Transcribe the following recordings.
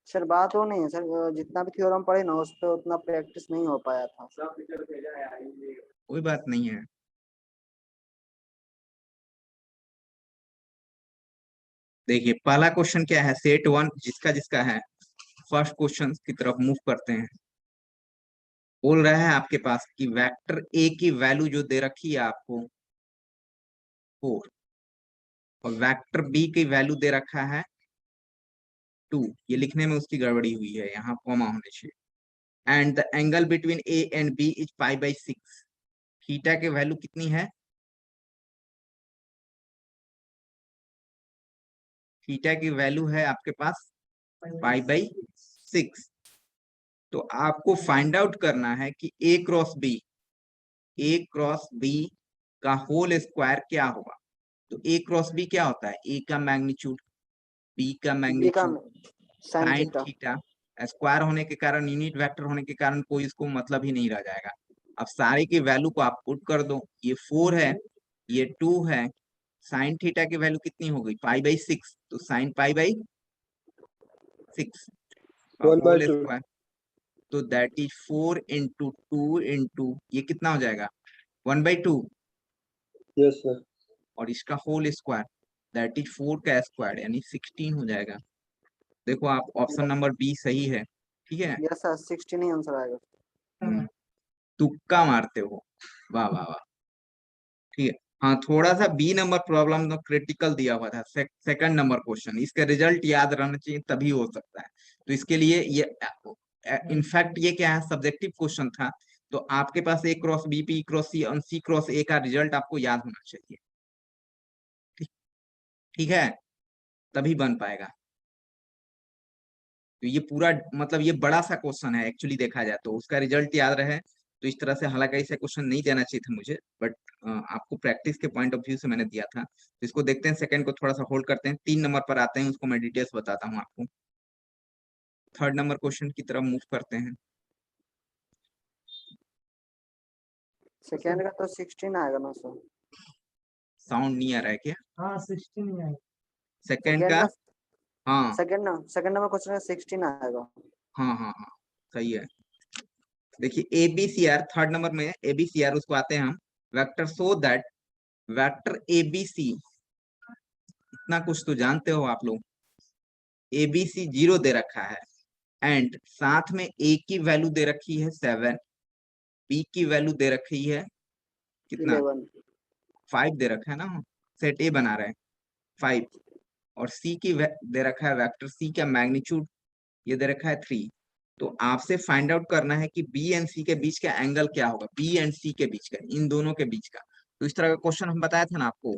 Sir बात वो नहीं है सर, जितना भी थ्योरम पढ़े ना उस पर उतना प्रैक्टिस नहीं हो पाया था। कोई बात नहीं है। देखिए पहला क्वेश्चन क्या है, सेट वन जिसका जिसका है, फर्स्ट क्वेश्चन की तरफ मूव करते हैं। बोल रहा है आपके पास कि वेक्टर ए की वैल्यू जो दे रखी है आपको 4, और वेक्टर बी की वैल्यू दे रखा है 2। ये लिखने में उसकी गड़बड़ी हुई है, यहाँ कॉमा होने चाहिए। And the angle between A and B is π/6। Theta की वैल्यू कितनी है, थीटा की वैल्यू है आपके पास π/6। तो आपको फाइंड आउट करना है कि ए क्रॉस बी का होल स्क्वायर क्या होगा। तो ए क्रॉस बी क्या होता है, ए का मैग्नीट्यूड, बी का बी का magnitude, sine sine theta. Theta. Square होने के कारण, यूनिट वेक्टर होने के कारण कोई इसको मतलब ही नहीं रह जाएगा। अब सारे की वैल्यू को आप पुट कर दो, ये 4 है, ये 2 है। साइन थीटा की वैल्यू कितनी हो गई, π/6। तो साइन π/6 का one by whole two. Square, तो दैट इज 4 इंटू 2 इंटू ये कितना हो जाएगा 1/2, यस सर। और इसका होल स्क्वायर दैट इज 4 का स्क्वायर यानी 16 हो जाएगा। देखो आप ऑप्शन नंबर बी सही है, ठीक है। यस सर, 16 ही आंसर आएगा। तुक्का मारते हो, वाह वाह वाह, ठीक है। हाँ थोड़ा सा बी नंबर प्रॉब्लम तो क्रिटिकल दिया हुआ था, सेकंड नंबर क्वेश्चन, इसका रिजल्ट याद रहना चाहिए तभी हो सकता है। तो इसके लिए ये इनफैक्ट ये क्या है, सब्जेक्टिव क्वेश्चन था। तो आपके पास ए क्रॉस बी, पी क्रॉस सी और सी क्रॉस ए का रिजल्ट आपको याद होना चाहिए, ठीक, ठीक है, तभी बन पाएगा। तो ये पूरा मतलब ये बड़ा सा क्वेश्चन है एक्चुअली देखा जाए तो, उसका रिजल्ट याद रहे तो इस तरह से, हालांकि ऐसा क्वेश्चन नहीं देना चाहिए था मुझे, बट आपको प्रैक्टिस के पॉइंट ऑफ व्यू से मैंने दिया था। तो इसको देखते हैं, सेकंड को थोड़ा सा होल्ड करते हैं, 3 नंबर पर आते हैं, उसको मैं डिटेल्स बताता हूँ आपको। थर्ड नंबर क्वेश्चन की तरफ मूव करते हैं। सेकेंड का तो 16 आएगा ना सर। साउंड नहीं आ रहा है क्या, हाँ 16 है। सेकंड सेकेंड का? का हाँ सेकेंड नंबर क्वेश्चन का 16 आएगा। हाँ हाँ हाँ, सही है। देखिए ABCR, थर्ड नंबर में ABCR, उसको आते हैं हम। Vector so that vector ABC, इतना कुछ तो जानते हो आप लोग, ABC 0 दे रखा है, एंड साथ में A की वैल्यू दे रखी है 7, B की वैल्यू दे रखी है कितना, 11। 5 दे रखा है ना, सेट A बना रहे हैं 5, और C की दे रखा है, वेक्टर C का मैग्नीट्यूड ये दे रखा है 3। तो आपसे फाइंड आउट करना है कि बी एंड सी के बीच का एंगल क्या होगा, बी एंड सी के बीच का, इन दोनों के बीच का। तो इस तरह का क्वेश्चन हम बताया था ना आपको।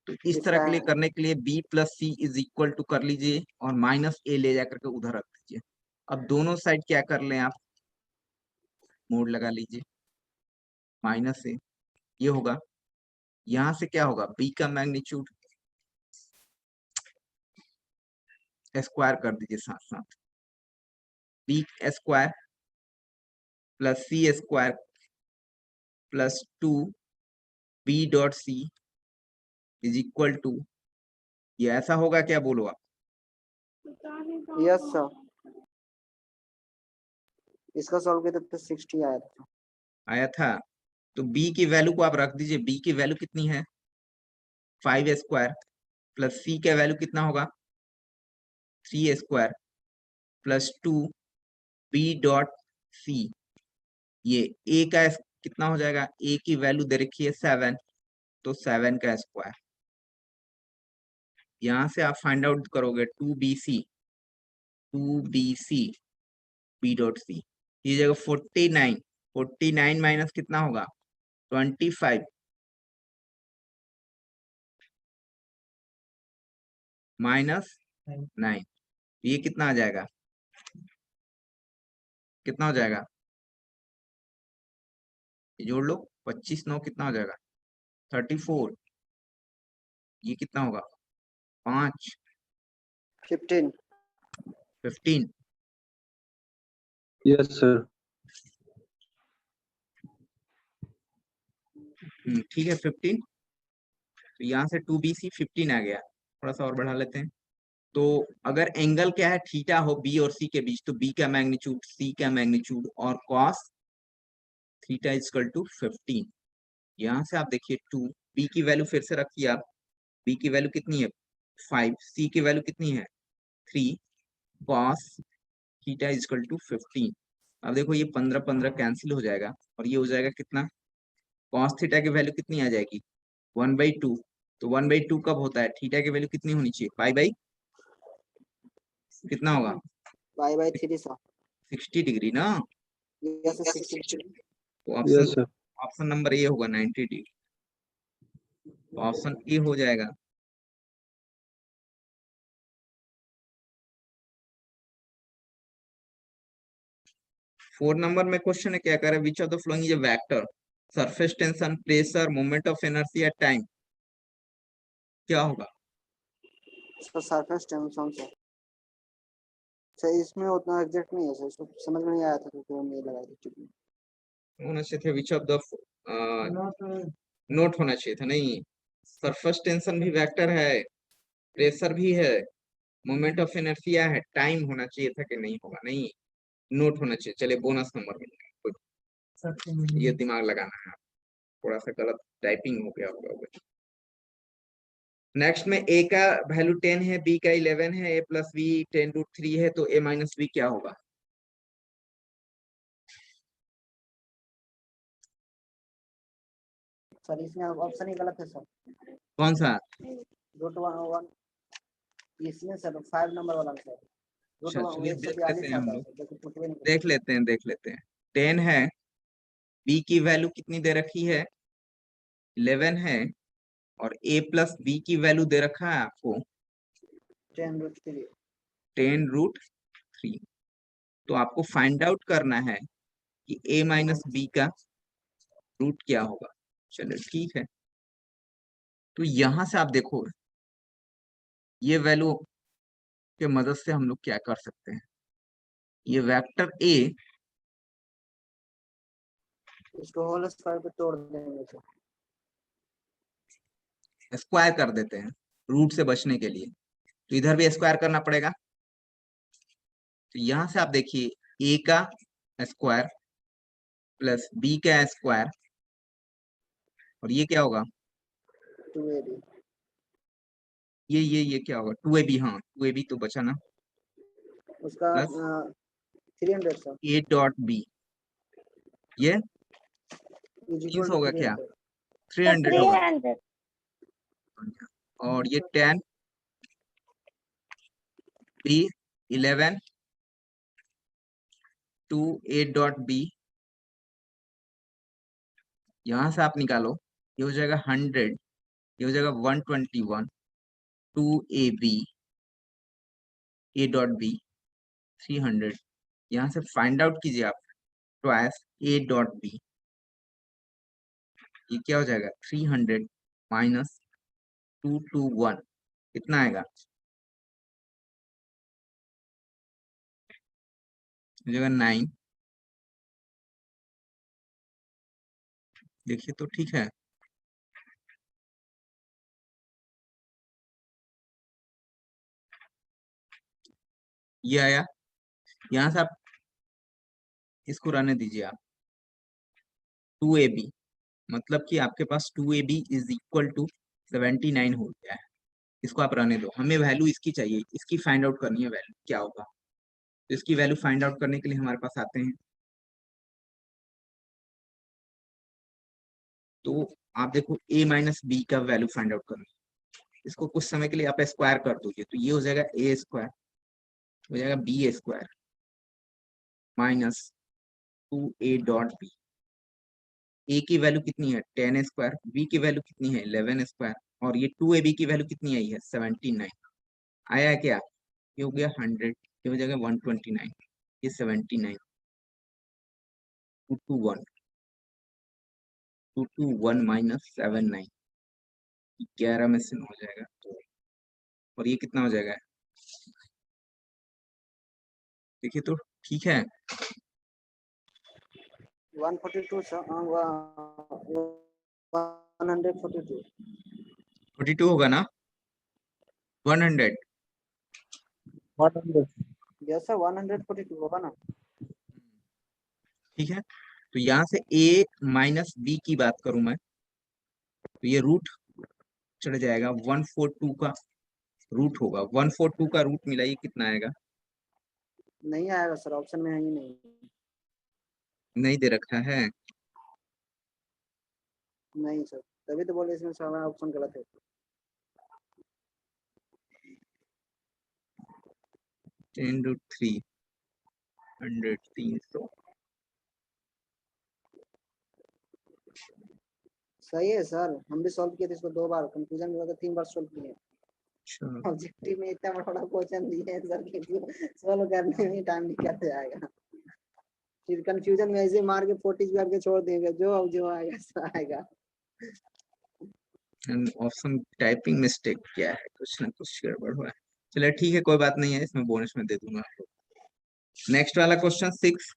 तो इस तरह इसका के लिए करने के लिए B plus C is equal to कर लीजिए, और माइनस ए ले जाकर के उधर रख दीजिए। अब दोनों साइड क्या कर लें आप, मोड लगा लीजिए, माइनस ए, ये होगा, यहाँ से क्या होगा, बी का मैग्नीट्यूड स्क्वायर कर दीजिए साथ साथ, B square plus C square plus 2 B dot C is equal to, ये ऐसा होगा क्या, बोलो आप। यस सर, इसका सॉल्व किया तो 60 आया था। आया था। तो बी की वैल्यू को आप रख दीजिए, बी की वैल्यू कितनी है 5 स्क्वायर, प्लस सी का वैल्यू कितना होगा 3 square plus 2 B dot C, ये ए का कितना हो जाएगा, ए की वैल्यू दे रखी है 7, तो 7 का स्क्वायर। यहां से आप फाइंड आउट करोगे 2BC बी डॉट सी, ये जगह 49, 49 माइनस कितना होगा 25, माइनस 9, ये कितना आ जाएगा, कितना हो जाएगा, ये जोड़ लो, 25 9 कितना हो जाएगा 34, ये कितना होगा 5, 15। 15। Yes sir. ठीक है 15। तो यहाँ से 2BC 15 आ गया, थोड़ा सा और बढ़ा लेते हैं, तो अगर एंगल क्या है, थीटा हो बी और सी के बीच, तो बी का मैग्नीट्यूड, सी का मैग्नीट्यूड और कॉस थीटा इजकल टू 15। यहाँ से आप देखिए 2, बी की वैल्यू फिर से रखिए आप, बी की वैल्यू कितनी है 5, सी की वैल्यू कितनी है 3, कॉस थीटा इजकल टू 15। अब देखो ये 15 15 कैंसिल हो जाएगा और ये हो जाएगा कितना, कॉस थीटा की वैल्यू कितनी आ जाएगी 1/2। तो 1/2 कब होता है, थीटा की वैल्यू कितनी होनी चाहिए, पाई बाई कितना होगा पाई/3 सर। 60 डिग्री ना। यस 60 तो option Yes, sir. Option number A होगा 90 डिग्री, ऑप्शन ए हो जाएगा। फोर नंबर में क्वेश्चन है, क्या कर रहा है, which of the following is a vector, surface tension, pressure, moment of inertia, time, क्या होगा। सर। सरफेस टेंशन सर इसमें उतना एग्जैक्ट नहीं है सर, इसको समझ में नहीं आया था क्योंकि हम ये लगाए थे टिक। होना चाहिए था विच ऑफ द, नोट होना चाहिए था, नहीं, सरफेस टेंशन भी वेक्टर है, प्रेशर भी है, मोमेंट ऑफ इनर्शिया है, टाइम होना चाहिए था कि नहीं होगा, नहीं, नोट होना चाहिए। चलिए बोनस नंबर मिलेगा, ये दिमाग लगाना है, थोड़ा सा गलत टाइपिंग हो गया होगा। नेक्स्ट में ए का वैल्यू 10 है, बी का 11 है, ए प्लस बी 10√3 है, तो ए माइनस बी क्या होगा। सर इसमें ऑप्शन ही गलत है सर। कौन सा, √1 इसमें सर 5 नंबर वाला सर। अच्छा चलिए देख लेते हैं हम लोग, √1 देख लेते हैं, देख लेते हैं। 10 है, बी की वैल्यू कितनी दे रखी है 11 है, और ए प्लस बी की वैल्यू दे रखा है आपको 10√3 10√3। तो आपको फाइंड आउट करना है कि ए माइनस बी का रूट क्या होगा। चलो ठीक है, तो यहां से आप देखो ये वैल्यू के मदद से हम लोग क्या कर सकते हैं, ये वेक्टर ए इसको होल स्क्वायर पे तोड़ देंगे सर। स्क्वायर कर देते हैं रूट से बचने के लिए, तो इधर भी स्क्वायर करना पड़ेगा। तो यहां से आप देखिए ए का स्क्वायर प्लस बी का स्क्वायर, और ये क्या होगा 2ab ये क्या होगा 2ab, हाँ 2ab तो बचा ना, उसका plus 300 sir A dot B, ये इज इक्वल 300 टू होगा क्या 300 300 होगा, 300 और ये 10 B 11 two A dot B, यहां से आप निकालो, ये हो जाएगा 100, ये हो जाएगा 121 two A B A dot B 300, यहाँ से फाइंड आउट कीजिए आप ट्वाइस ए डॉट बी, ये क्या हो जाएगा 300 माइनस 221, कितना आएगा हो जाएगा 9। देखिए तो ठीक है, ये आया, यहाँ से आप इसको रहने दीजिए आप 2ab, मतलब कि आपके पास 2ab इज इक्वल टू 79 हो गया है। इसको आप रहने दो, हमें वैल्यू इसकी चाहिए, इसकी फाइंड आउट करनी है वैल्यू क्या होगा। तो इसकी वैल्यू फाइंड आउट करने के लिए हमारे पास आते हैं, तो आप देखो a माइनस बी का वैल्यू फाइंड आउट करना है। इसको कुछ समय के लिए आप स्क्वायर कर दोगे, तो ये हो जाएगा ए स्क्वायर, हो जाएगा B square minus 2a dot B, A की वैल्यू कितनी है 10 स्क्वायर, बी की वैल्यू कितनी है 11 स्क्वायर, और ये 2ab की वैल्यू कितनी आई है 79, आया है क्या, ये हो गया 100, ये हो जाएगा 129, ये 79, 221 221 माइनस 79, 11 में से 9 हो जाएगा, तो और ये कितना हो जाएगा, देखिए तो ठीक है 142 सर 142 42 होगा ना 100, 100. यस सर 142 होगा ना। ठीक है, तो यहाँ से a माइनस बी की बात करूं मैं, तो ये रूट चढ़ जाएगा 142 का रूट होगा, 142 का रूट मिला, ये कितना आएगा? नहीं आएगा सर, ऑप्शन में है ही नहीं। नहीं दे रखा है। नहीं सर, तभी तो बोले इसमें सारा ऑप्शन गलत है। 10√3 100 300। सही है सर, हम भी सॉल्व किए थे इसको 2 बार, कंफ्यूजन हुआ था 3 बार सॉल्व किए। अच्छा, ऑब्जेक्टिव में इतना बड़ा क्वेश्चन दिए हैं सर कि सॉल्व करने में टाइम निकल जाएगा। फिर कंफ्यूजन में ऐसे मार के 40 करके छोड़ देंगे, जो आएगा सो आएगा। ऑप्शन टाइपिंग मिस्टेक क्या है, कुछ ना कुछ गड़बड़ हुआ है। चलिए ठीक है, कोई बात नहीं है, इसमें बोनस में दे दूंगा आपको। नेक्स्ट वाला क्वेश्चन 6,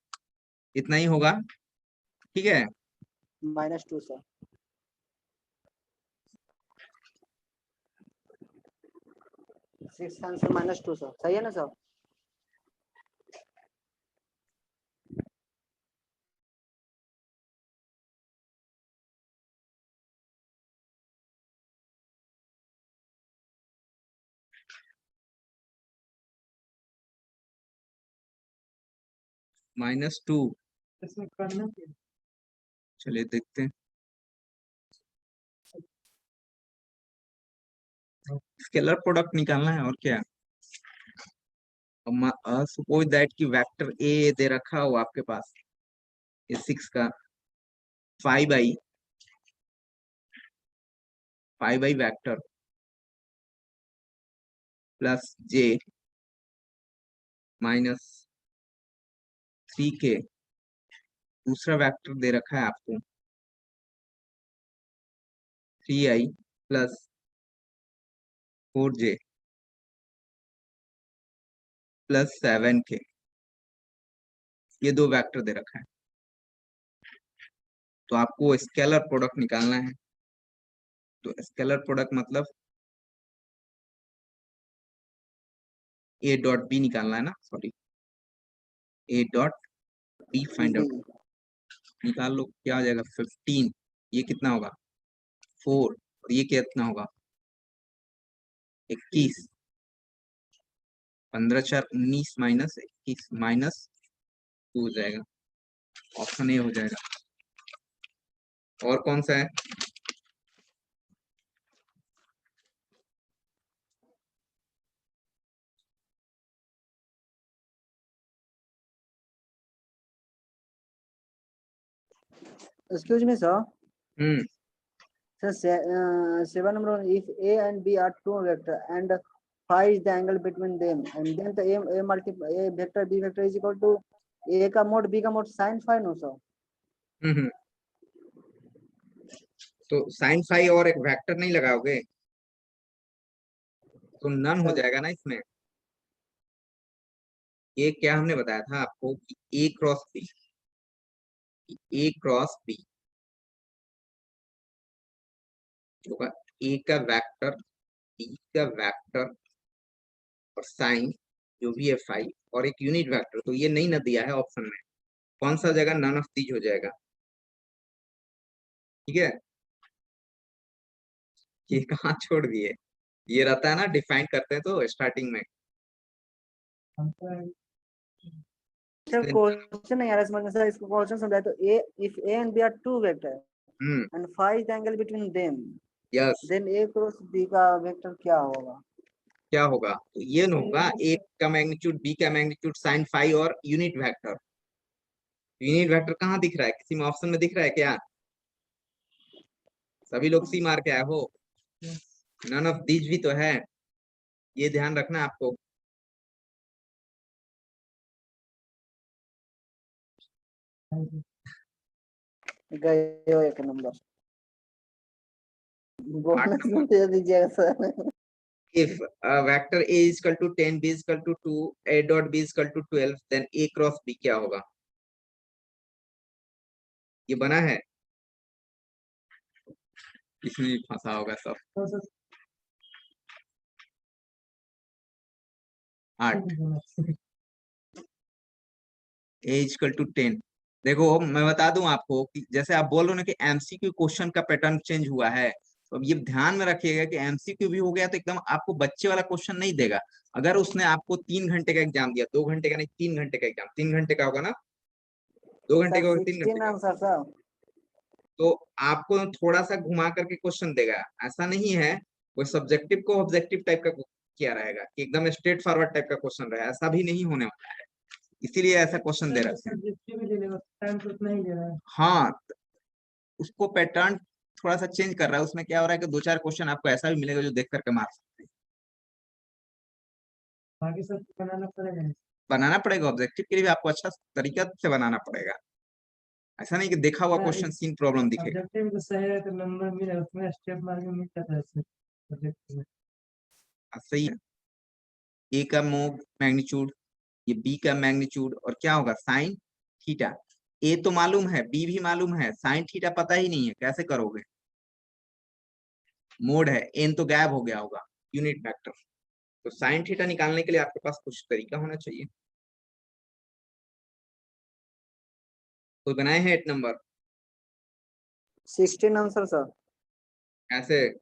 इतना ही होगा, ठीक है। -2 सर। 6 का आंसर -2 सर, सही है ना सर? -2, चलिए देखते हैं। स्केलर प्रोडक्ट निकालना है और क्या। सपोज दैट कि वेक्टर ए दे रखा हो आपके पास, ये 6 का 5 by vector plus J -3k, दूसरा वेक्टर दे रखा है आपको 3i plus 4j plus 7k, ये 2 वेक्टर दे रखा है। तो आपको स्केलर प्रोडक्ट निकालना है। तो स्केलर प्रोडक्ट मतलब ए डॉट बी निकालना है ना, sorry, A dot B find out. जी। निकाल लो, क्या आ जाएगा 15, ये कितना होगा 4, और ये कितना होगा 21, 15 4 19 माइनस 21 -2 हो जाएगा, ऑप्शन ए हो जाएगा। और कौन सा है? Excuse me sir. Hmm Sir, 7 number, if A and B are two vector and phi is the angle between them, and then the A vector B vector is equal to A का mod B का mod sin phi no sir. Hmm. तो sine phi और एक vector नहीं लगाओगे तो none हो sir जाएगा ना इसमें। ये क्या हमने बताया था आपको कि ए क्रॉस बी होगा, ए का वेक्टर, बी का वेक्टर और साइन जो भी है फाई, और एक यूनिट वेक्टर, तो ये नहीं ना दिया है ऑप्शन में, कौन सा जगह नन ऑफ दीज हो जाएगा। ठीक है, ये कहाँ छोड़ दिए, ये रहता है ना, डिफाइन करते हैं तो स्टार्टिंग में। सर क्वेश्चन नहीं आ रहा समझ में सर, इसको क्वेश्चन समझाए तो A, if A and B are two vector and phi is the angle between them, yes, then A cross B का वेक्टर क्या होगा? क्या होगा, तो ये न होगा, ए का मैग्नीट्यूड बी का मैग्नीट्यूड साइन फाई और यूनिट वेक्टर। यूनिट वेक्टर कहाँ दिख रहा है, किसी में ऑप्शन में दिख रहा है क्या? सभी लोग सी मार के आए हो, नन ऑफ दीज भी तो है, ये ध्यान रखना आपको। गए हो एक नंबर, बोनस में दे दीजिएगा sir. if vector a is equal to 10, b is equal to 2, a dot b is equal to 12, then a cross b क्या होगा? ये बना है, इसमें भी फंसा होगा सब। 8 a इक्वल टू 10। देखो मैं बता दूं आपको कि जैसे आप बोल रहे हो ना कि एमसीक्यू क्वेश्चन का पैटर्न चेंज हुआ है, तो अब ये ध्यान में रखिएगा कि एमसीक्यू भी हो गया तो एकदम आपको बच्चे वाला क्वेश्चन नहीं देगा। अगर उसने आपको 3 घंटे का एग्जाम दिया, 2 घंटे का नहीं 3 घंटे का एग्जाम, 3 घंटे का होगा ना, 2 घंटे का होगा 3 घंटे 16 का, आंसर सर। तो आपको थोड़ा सा घुमा करके क्वेश्चन देगा। ऐसा नहीं है कोई सब्जेक्टिव को ऑब्जेक्टिव टाइप का किया रहेगा कि एकदम स्ट्रेट फॉरवर्ड टाइप का क्वेश्चन रहे, ऐसा भी नहीं होने वाला है, इसीलिए ऐसा क्वेश्चन दे रखा है। हाँ, उसको पैटर्न थोड़ा सा चेंज कर रहा है, उसमें क्या हो रहा है कि 2-4 क्वेश्चन आपको ऐसा भी मिलेगा जो देख करके मार सकते हैं। बाकी सब बनाना पड़ेगा, ऑब्जेक्टिव के लिए भी आपको अच्छा तरीका से बनाना पड़ेगा। ऐसा नहीं कि देखा हुआ क्वेश्चन सीन प्रॉब्लम दिखेगा। ऑब्जेक्टिव तो सही है तो नंबर मिले, उसमें स्टेप मार्क मिल जाता है सब्जेक्ट में। सही है, ए का मैग्नीट्यूड, ये बी का मैग्नीट्यूड, और क्या होगा साइन थीटा। ए तो मालूम है, बी भी मालूम है, साइन थीटा पता ही नहीं है, कैसे करोगे। मोड है, एन तो गायब हो गया होगा, यूनिट वेक्टर। तो साइन थीटा निकालने के लिए आपके पास कुछ तरीका होना चाहिए। कोई बनाए हैं 8 नंबर? 16 answer sir. कैसे?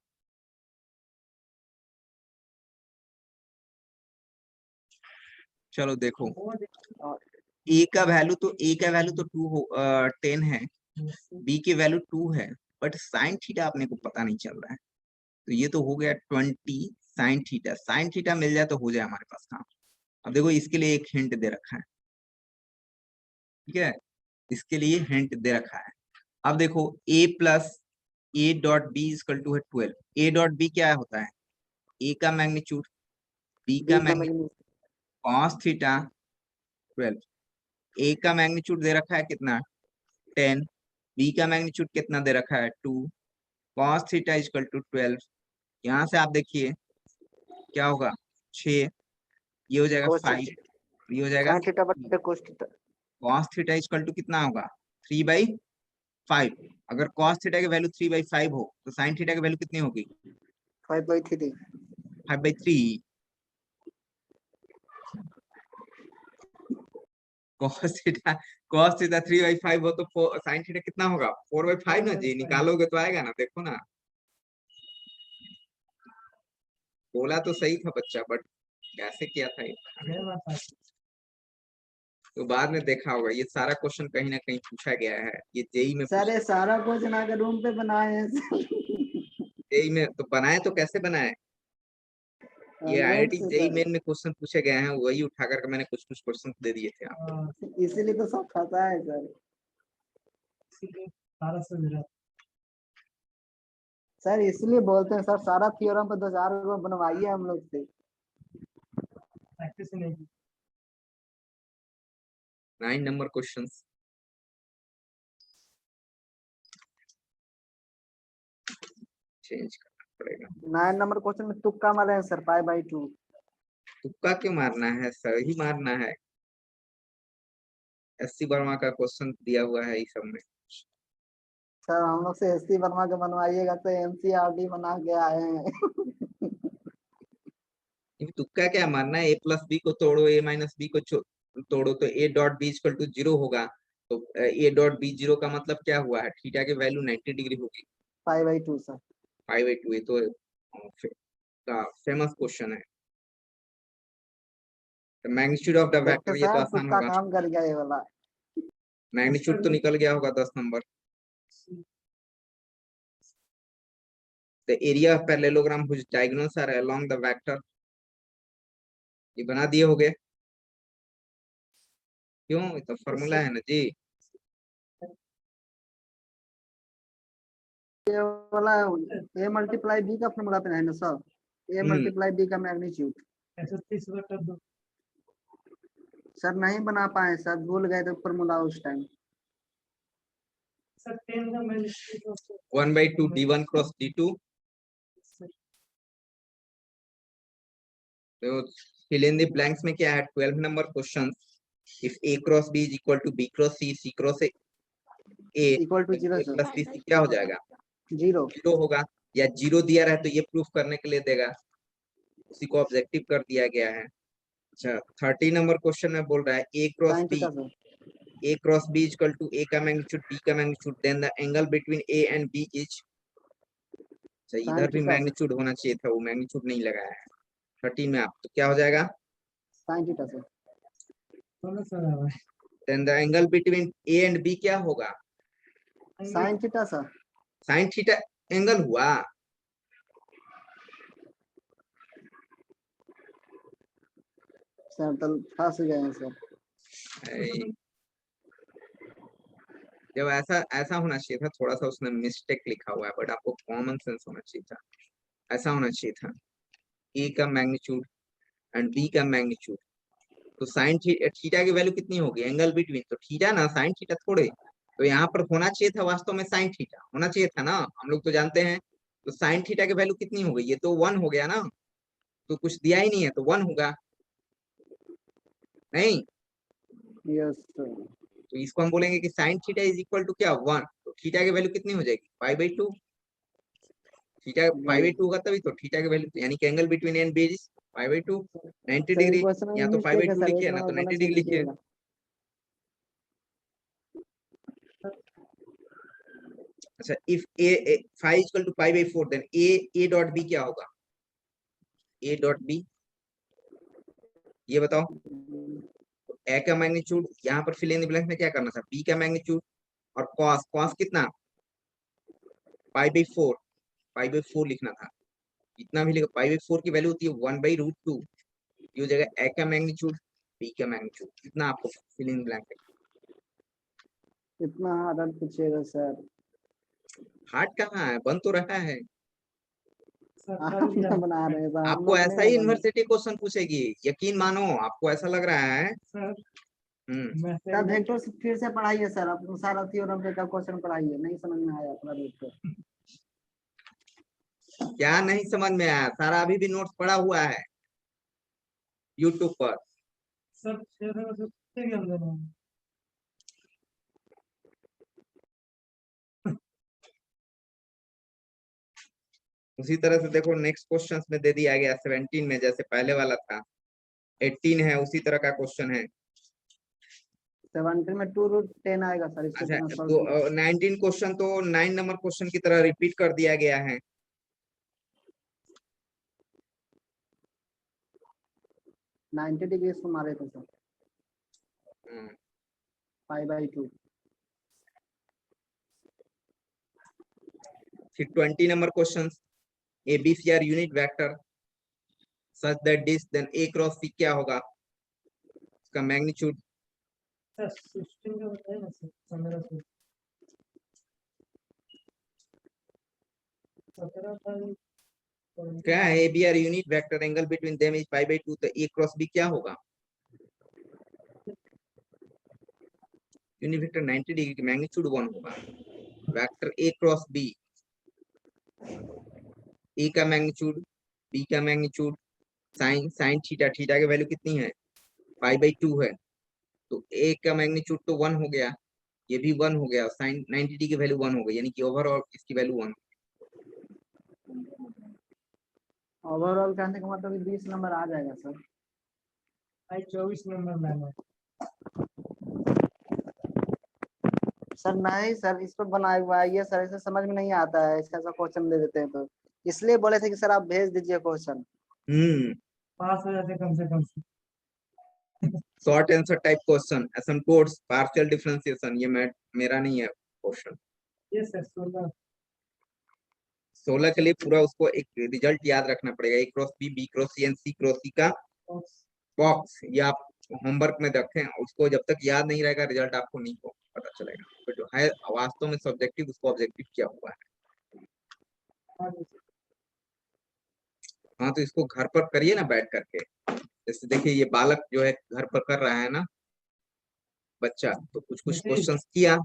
चलो देखो, ए का वैल्यू तो 10 है, बी की वैल्यू 2 है, बट साइन थीटा अपने को पता नहीं चल रहा है। तो ये तो हो गया 20 साइन थीटा। साइन थीटा मिल जाए तो हो जाए हमारे पास काम। अब देखो इसके लिए एक हिंट दे रखा है, ठीक है, इसके लिए हिंट दे रखा है। अब देखो a plus A dot B equal to है 12। ए डॉट बी क्या होता है? ए का मैग्नीट्यूड, बी का मैग्नीट्यूड, कॉस थीटा 12। ए का मैग्नीट्यूड दे रखा है कितना? 10। बी का मैग्नीट्यूड कितना दे रखा है? 2। Cos theta equal to 12। यहाँ से आप देखिए क्या होगा, 6, ये हो जाएगा 5, ये हो जाएगा। sin थीटा बटे cos theta. Cos theta equal to कितना होगा? 3/5। अगर कॉस थीटा की वैल्यू 3/5 हो तो साइन थीटा की वैल्यू कितनी होगी? 5/3। 5/3। cos थीटा 3/5 हो तो साइन थीटा कितना होगा? 4/5 ना जी, निकालोगे तो आएगा ना, देखो ना। बोला तो सही था बच्चा, बट कैसे किया था ये तो बाद में देखा होगा। ये सारा क्वेश्चन कहीं ना कहीं पूछा गया है, ये जेई में सर ये सारा क्वेश्चन आकर रूम पे बनाए हैं जेई में तो बनाए, तो कैसे बनाए? ये आईआईटी जेई मेन में क्वेश्चन पूछे गए हैं, वही उठा करके मैंने कुछ कुछ क्वेश्चन दे दिए थे आपको। इसीलिए तो सब फंसा है सर। सर इसलिए बोलते हैं सर, सारा थ्योरम पे 2-4 को बनवाइए हम लोग से। 9 नंबर क्वेश्चन चेंज करना पड़ेगा। 9 नंबर क्वेश्चन में तुक्का मारे हैं सर, π/2। तुक्का क्यों मारना है, सही मारना है। एससी वर्मा का क्वेश्चन दिया हुआ है इस सब में। सर हम लोग से एससी बनवा के बनवाइएगा तो एनसीईआरटी बना के आए हैं तुक्का क्या मारना है, ए प्लस बी को तोड़ो, ए माइनस बी को तोड़ो तो A dot B equal to 0 होगा। तो ए डॉट बी 0 का मतलब क्या हुआ है? थीटा की वैल्यू 90 डिग्री होगी। π/2 सर। 5/2 ये तो फेमस क्वेश्चन है। मैग्नीट्यूड ऑफ द देखते वेक्टर, ये तो सर आसान तुक्का होगा। काम कर गया ये वाला। मैग्नीट्यूड तो निकल गया होगा 10 number. The area of parallelogram whose diagonals are along the vector, ये बना दिए होगे। क्यों? ये तो फॉर्मूला है ना जी। ये वाला a मल्टीप्लाई b का फॉर्मूला पे है ना सर, a मल्टीप्लाई b का मैग्नीट्यूड। सर नहीं बना पाए सर, भूल गए थे फॉर्मूला उस टाइम। 1/2 d1 cross d2। तो fill in the blanks में क्या है? 12 number question. If a cross b is equal to b cross c, c cross a equal to 0 plus sir. b c क्या हो जाएगा? 0। 0 होगा, या 0 दिया रहे तो ये प्रूफ करने के लिए देगा, उसी को ऑब्जेक्टिव कर दिया गया है। अच्छा 30 नंबर क्वेश्चन में बोल रहा है A cross sin B, theta sir. A cross B equal to A का मैग्नीट्यूड बी का magnitude, then the angle between A and B is. अच्छा Sin इधर भी theta sir. मैग्नीट्यूड होना चाहिए था, वो मैग्नीट्यूड नहीं लगाया है 30 में आप, तो क्या हो जाएगा? Sin theta sir. दोनों सर है भाई। Then the angle between A and B क्या होगा? Sin theta sir. Sine theta angle हुआ। सर तो फंस गए हैं सर। ऐ, जब ऐसा ऐसा होना चाहिए था, थोड़ा सा उसने मिस्टेक लिखा हुआ है, बट आपको कॉमन सेंस होना चाहिए था, ऐसा होना चाहिए था ए का मैग्नीट्यूड एंड बी का मैग्नीट्यूड, तो साइन थीटा की वैल्यू कितनी होगी? एंगल बिटवीन तो थीटा ना, साइन थीटा थोड़े। तो यहाँ पर होना चाहिए था वास्तव में साइन थीटा होना चाहिए था ना, हम लोग तो जानते हैं। तो साइन थीटा की वैल्यू कितनी हो गई? ये तो 1 हो गया ना, तो कुछ दिया ही नहीं है तो 1 होगा नहीं। Yes sir. तो इसको हम बोलेंगे कि sine theta is equal to क्या? 1। तो थीटा की वैल्यू कितनी हो जाएगी? पाई/2। थीटा पाई/2 होगा तभी तो थीटा की वैल्यू, यानी कि angle between A and B is पाई/2 90 सर डिग्री। क्वेश्चन में या तो मिस्टेक है पाई/2 सर, एक लिखिए ना नंबर तो बोनस 90 में डिग्री लिखिए। लिखिएगा। अच्छा if A five equal to पाई/4 देन ए डॉट बी क्या होगा? ए डॉट बी ये बताओ। तो ए का मैग्नीट्यूड यहाँ पर फिल इन द ब्लैंक में क्या करना था? बी का मैग्नीट्यूड और कॉस, कॉस कितना? पाई/4, पाई/4 लिखना था। इतना भी लिखो, पाई/4 की वैल्यू होती है 1/√2। ये हो जाएगा ए का मैग्नीट्यूड बी का मैग्नीट्यूड। इतना आपको फिल इन ब्लैंक है। इतना हार्ड पूछिएगा सर। हार्ड कहाँ है, बन तो रहा है। सर आप कर लिया ना बना रहे हैं सर, हम आपको लोग ऐसा नहीं ही ना बने। यूनिवर्सिटी क्वेश्चन पूछेगी, यकीन मानो, आपको ऐसा लग रहा है। सर। हम्म सर वेक्टर से फिर से पढ़ाइए सर, आपको सारा थ्योरम पे का क्वेश्चन पढ़ाइए, नहीं समझ में आया अपना वेक्टर। क्या नहीं समझ में आया? सारा अभी भी नोट्स पड़ा हुआ है यूट्यूब पर। सर 6 दिन से कितने गेम देना है? उसी तरह से देखो नेक्स्ट क्वेश्चन में दे दिया गया 17 में, जैसे पहले वाला था 18 है, उसी तरह का क्वेश्चन है। 17 में 2√10 आएगा सर, इसको अच्छा इतना तो सॉल्व कीजिए। 19 क्वेश्चन तो 9 नंबर क्वेश्चन की तरह रिपीट कर दिया गया है। 90 डिग्री इसको मारे थे सर, पाई/2। फिर 20 number question, A B C are unit vector such that this then A cross C क्या होगा? उसका मैग्नीट्यूड सर 16 का बताइए ना सर, 15 से 17 था। क्या है? A B are unit vector, angle between them is पाई/2, तो ए क्रॉस बी क्या होगा? यूनिट वेक्टर 90 डिग्री की मैग्नीट्यूड 1 होगा। Vector A cross B, A का मैग्नीट्यूड बी का magnitude sine sine theta, theta की वैल्यू कितनी है? पाई/2 है, तो ए का मैग्नीट्यूड तो 1 हो गया, ये भी 1 हो गया, साइन 90 डिग्री की वैल्यू 1 हो गई, यानी कि ओवरऑल इसकी वैल्यू 1। ओवरऑल कहने का मतलब 20 नंबर आ जाएगा सर। भाई 24 नंबर लाना है। सर नहीं सर, इस पर बनाया हुआ है ये सर, ऐसे समझ में नहीं आता है, इसका ऐसा क्वेश्चन दे देते हैं तो इसलिए बोले थे कि सर आप भेज दीजिए क्वेश्चन। पास हो जाते कम से कम। Short answer type question, asymptotes, partial differentiation, ये मेरा नहीं है क्वेश्चन। ये सर 16 16 के लिए पूरा उसको एक रिजल्ट याद रखना पड़ेगा, A cross B, B cross C and C cross C का बॉक्स, ये आप होमवर्क में रखें। उसको जब तक याद नहीं रहेगा रिजल्ट आपको नहीं पता चलेगा, तो जो है वास्तव में सब्जेक्टिव उसको ऑब्जेक्टिव किया हुआ है। हाँ तो इसको घर पर करिए ना बैठ करके। जैसे देखिए ये बालक जो है घर पर कर रहा है ना बच्चा, तो कुछ कुछ क्वेश्चंस किया,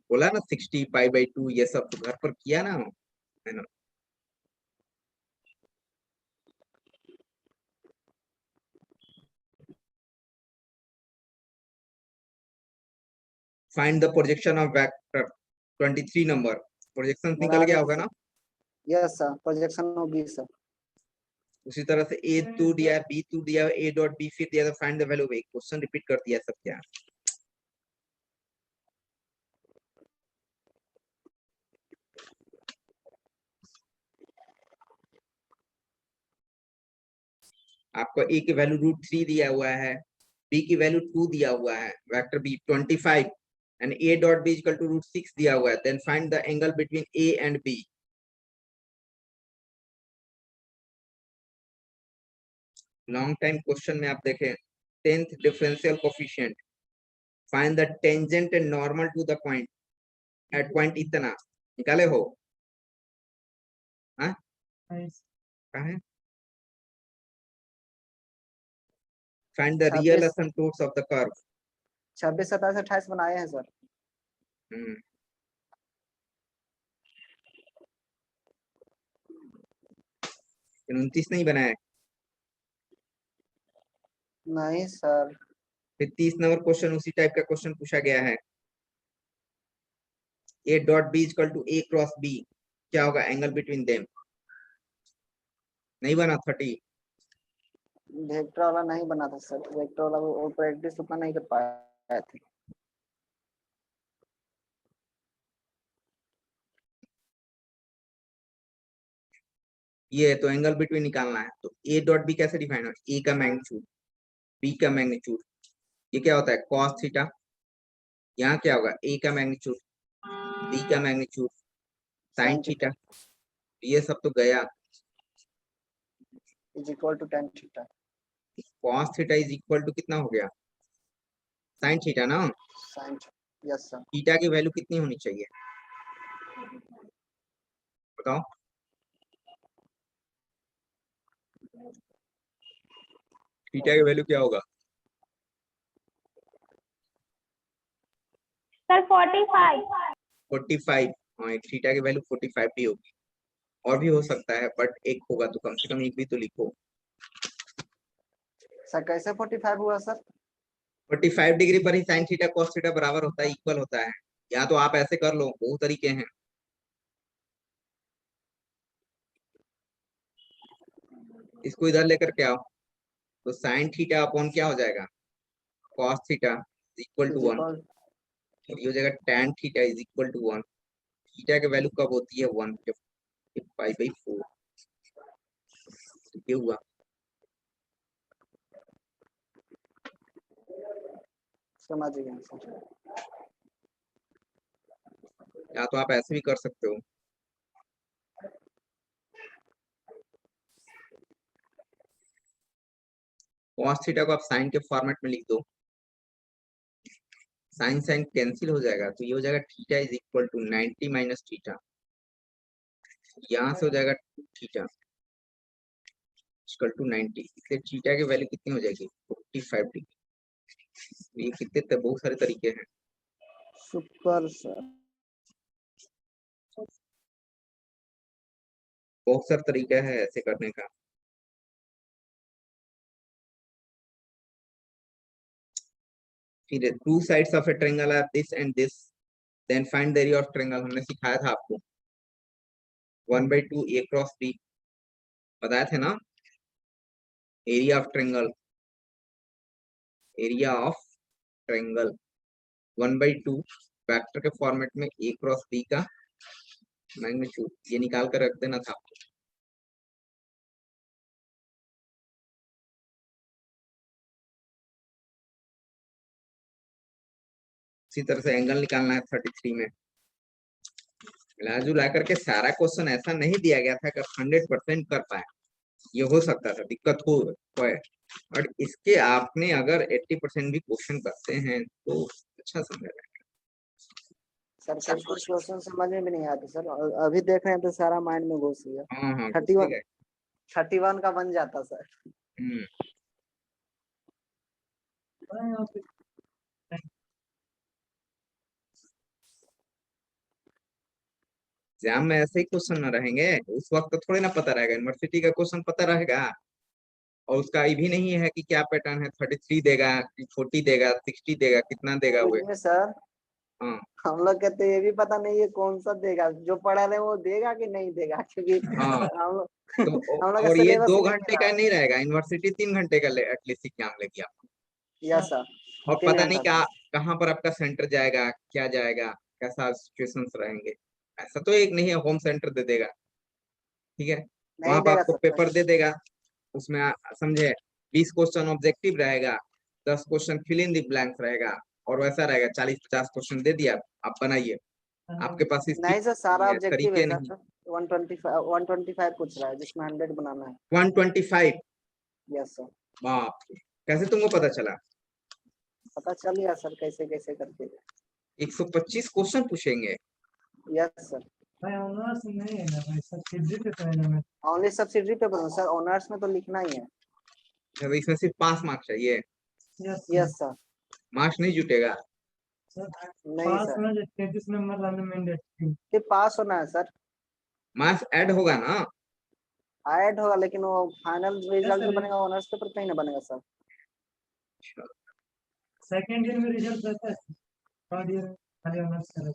बोला ना 60 पाई/2 ये सब तो घर पर किया ना, है ना। Find the projection of vector 23 number, projection निकल गया होगा ना। Yes sir, projection of B sir. उसी तरह से A2 दिया, B2 दिया, A डॉट B फिर दिया, तो find the value of A। Question repeat कर दिया सब क्या। आपको A की वैल्यू √3 दिया हुआ है, B की वैल्यू 2 दिया हुआ है, vector B 25 and A dot B equal to √6 दिया हुआ है। Then find the angle between A and B। Long time question में आप देखें 10th differential coefficient, find the tangent and normal to the point at point इतना निकाले हो। हाँ Nice. कहाँ है? Find the real asymptotes of the curve. 26, 27, 28 बनाए हैं सर। 29 नहीं बनाया। नहीं सर। फिर 30 नंबर क्वेश्चन उसी टाइप का क्वेश्चन पूछा गया है। A dot B equal to A cross B, क्या होगा एंगल बिटवीन देम। नहीं बना 30। वेक्टर वाला नहीं बना था सर, वेक्टर वाला वो प्रैक्टिस उतना नहीं कर पाया थे। ये तो एंगल बिटवीन निकालना है, तो A डॉट B कैसे डिफाइन हो, A का मैग्नीट्यूड, B का मैग्नीट्यूड, ये क्या होता है cos थीटा। यहाँ क्या होगा A का मैग्नीट्यूड, B का मैग्नीट्यूड, sin थीटा। ये सब तो गया। Is equal to tan theta. cos theta is equal to कितना हो गया sin थीटा ना। sin yes sir. थीटा की वैल्यू कितनी होनी चाहिए बताओ। थीटा की वैल्यू क्या होगा सर 45। 45। हाँ एक थीटा की वैल्यू 45 भी होगी, और भी हो सकता है, बट एक होगा तो कम से कम एक भी तो लिखो। सर कैसे 45 हुआ सर? 45 डिग्री पर ही sin थीटा cos थीटा बराबर होता है, इक्वल होता है। या तो आप ऐसे कर लो, बहुत तरीके हैं। इसको इधर लेकर के आओ, तो sin थीटा अपॉन क्या हो जाएगा cos थीटा इक्वल टू 1, और ये हो जाएगा tan theta is equal to 1। Theta की वैल्यू कब होती है 1, जब π/4। ये हुआ। समझ गए सर। या तो आप ऐसे भी कर सकते हो, cos थीटा को आप sin के फॉर्मेट में लिख दो, sin sin कैंसिल हो जाएगा, तो ये हो जाएगा theta is equal to 90 minus theta. यहाँ से हो जाएगा थीटा इक्वल टू 90, इसलिए थीटा की वैल्यू कितनी हो जाएगी 45 डिग्री। ये कितने बहुत सारे तरीके हैं। Super sir. बहुत सारा तरीका है ऐसे करने का। फिर two sides of a triangle are this and this, then find the area of triangle. हमने सिखाया था आपको 1/2 A क्रॉस B बताए थे ना। Area of triangle, area of triangle 1/2 vector के फॉर्मेट में A क्रॉस B का मैग्नीट्यूड, ये निकाल कर रख देना था आपको। इसी तरह से एंगल निकालना है 33 में। मिला करके सारा क्वेश्चन ऐसा नहीं दिया गया था कि 100% कर पाए, ये हो सकता था दिक्कत हो, और इसके आपने अगर 80% भी क्वेश्चन करते हैं तो अच्छा समझ आएगा। सर कुछ क्वेश्चन समझ में भी नहीं आते सर, और अभी देख रहे हैं तो सारा माइंड में घुस गया। हाँ हाँ 31 का बन जाता सर। एग्जाम में ऐसे ही क्वेश्चन न रहेंगे, उस वक्त तो थोड़ी ना पता रहेगा। यूनिवर्सिटी का क्वेश्चन पता रहेगा, और उसका ये भी नहीं है कि क्या पैटर्न है, 33 देगा, 40 देगा, 60 देगा, कितना देगा हुए। इसमें सर हाँ हम लोग कहते हैं ये भी पता नहीं है कौन सा देगा, जो पढ़ा रहे हैं वो देगा कि नहीं देगा, क्योंकि हाँ हम लोग तो हम लोग का और ये सिलेबस 2 नहीं घंटे है का ना। नहीं रहेगा, यूनिवर्सिटी 3 घंटे का एटलीस्ट एग्जाम लेगी आपको। यस सर, और 3 पता नहीं घंटा क्या का। कहाँ पर आपका सेंटर जाएगा, क्या जाएगा, कैसा सिचुएशंस रहेंगे। ऐसा तो एक नहीं है होम सेंटर दे देगा, ठीक है। नहीं वहां पर देगा आपको सर पेपर दे देगा, उसमें समझे 20 क्वेश्चन ऑब्जेक्टिव रहेगा, 10 question fill in the blanks रहेगा, और वैसा रहेगा 40-50 क्वेश्चन दे दिया, आप बनाइए। आपके पास इसकी नहीं सर, सारा नहीं है, ऑब्जेक्टिव है तरीके नहीं। सर। 125 पूछ रहा है जिसमें 100 बनाना है। 125? Yes sir. बाप रे, कैसे तुमको पता चला? पता चल गया सर कैसे कैसे करके। 125 क्वेश्चन पूछेंगे? Yes sir. भाई ऑनर्स नहीं है ना भाई, सब्सिडी पे पहले में। ओनली सब्सिडरी पेपर में सर, ऑनर्स में तो लिखना ही है। तो इसमें सिर्फ 5 मार्क्स चाहिए, यस यस सर। मार्क्स नहीं जुटेगा। सर, नहीं पास सर, होना जो 33 नंबर लाने मैंडेटरी। सिर्फ पास होना है सर। मार्क्स ऐड होगा ना? ऐड होगा, लेकिन वो फाइनल रिजल्ट जो सर। बनेगा ऑनर्स पेपर पे ही ना बनेगा सर। सेकंड ईयर में रिजल्ट रहता है, थर्ड ईयर खाली ऑनर्स करें।